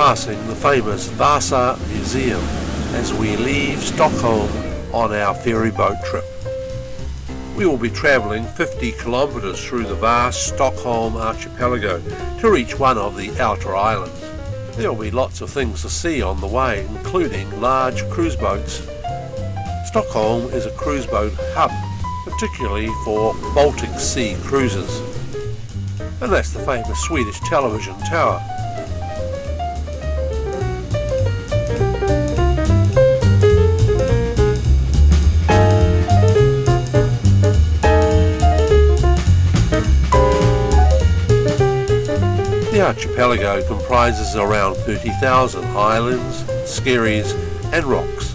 passing the famous Vasa Museum as we leave Stockholm on our ferry boat trip. We will be travelling 50 kilometres through the vast Stockholm Archipelago to reach one of the outer islands. There will be lots of things to see on the way, including large cruise boats. Stockholm is a cruise boat hub, particularly for Baltic Sea cruises. And that's the famous Swedish television tower. The archipelago comprises around 30,000 islands, skerries and rocks.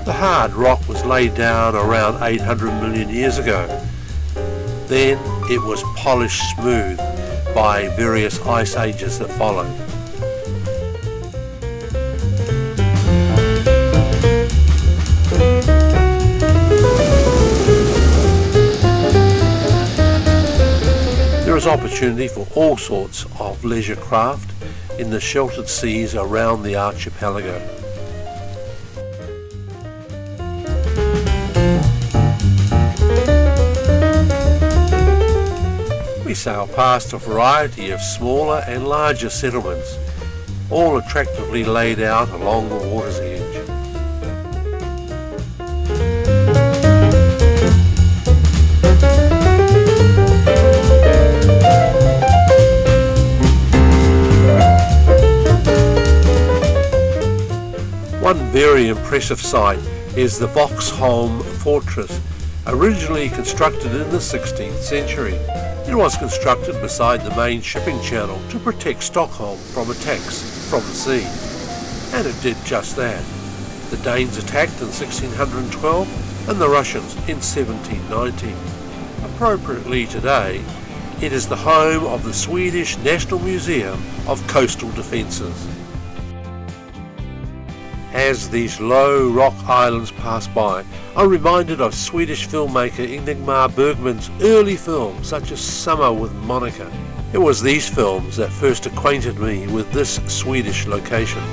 The hard rock was laid down around 800 million years ago. Then it was polished smooth by various ice ages that followed. There is opportunity for all sorts of leisure craft in the sheltered seas around the archipelago. We sail past a variety of smaller and larger settlements, all attractively laid out along the water's edge. One very impressive sight is the Vauxholm Fortress, originally constructed in the 16th century. It was constructed beside the main shipping channel to protect Stockholm from attacks from the sea. And it did just that. The Danes attacked in 1612 and the Russians in 1790. Appropriately today, it is the home of the Swedish National Museum of Coastal Defences. As these low rock islands pass by, I'm reminded of Swedish filmmaker Ingmar Bergman's early films such as Summer with Monica. It was these films that first acquainted me with this Swedish location.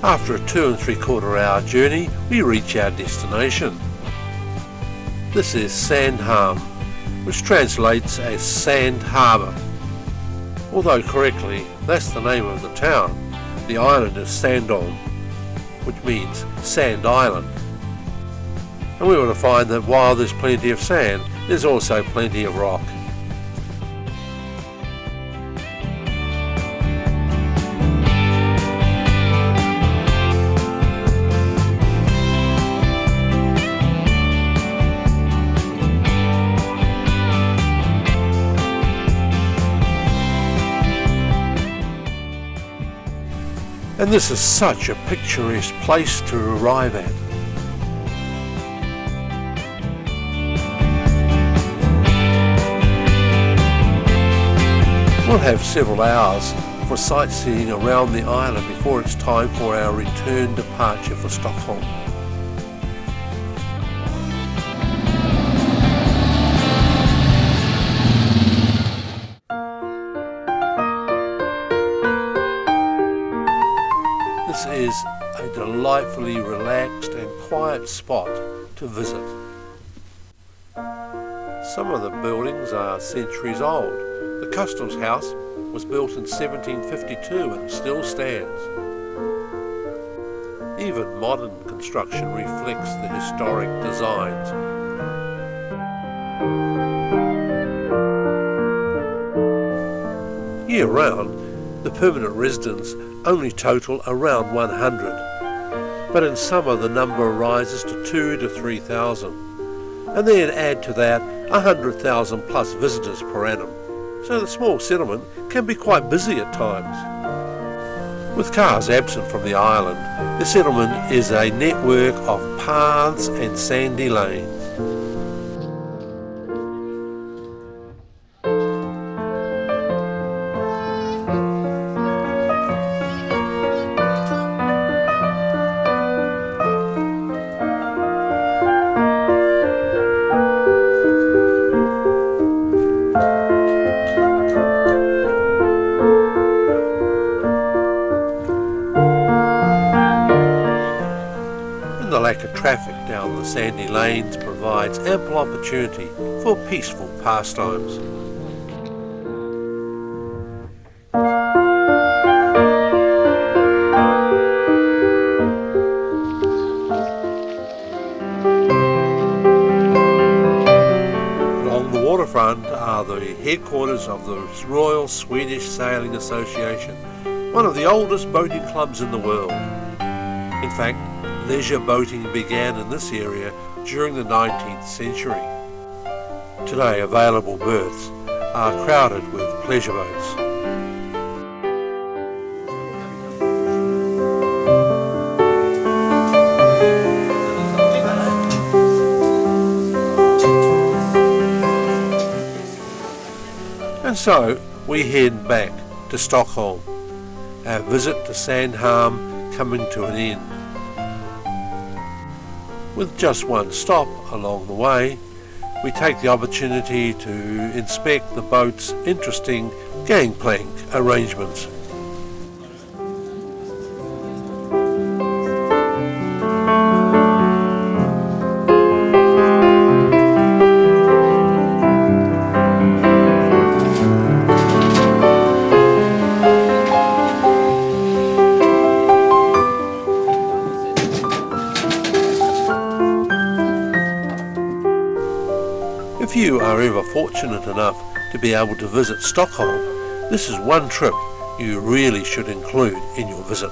After a 2 3/4 hour journey, we reach our destination. This is Sandhamn, which translates as Sand Harbour. Although correctly, that's the name of the town. The island is Sandhamn, which means Sand Island. And we want to find that while there's plenty of sand, there's also plenty of rock. And this is such a picturesque place to arrive at. We'll have several hours for sightseeing around the island before it's time for our return departure for Stockholm. This is a delightfully relaxed and quiet spot to visit. Some of the buildings are centuries old. The Customs House was built in 1752 and still stands. Even modern construction reflects the historic designs. Year-round, the permanent residents only total around 100, but in summer the number rises to 2,000 to 3,000, and then add to that 100,000 plus visitors per annum, so the small settlement can be quite busy at times. With cars absent from the island, the settlement is a network of paths and sandy lanes. The lack of traffic down the sandy lanes provides ample opportunity for peaceful pastimes. Along the waterfront are the headquarters of the Royal Swedish Sailing Association, one of the oldest boating clubs in the world. In fact, leisure boating began in this area during the 19th century. Today, available berths are crowded with pleasure boats. And so, we head back to Stockholm, our visit to Sandhamn coming to an end. With just one stop along the way, we take the opportunity to inspect the boat's interesting gangplank arrangements. If you are ever fortunate enough to be able to visit Stockholm, this is one trip you really should include in your visit.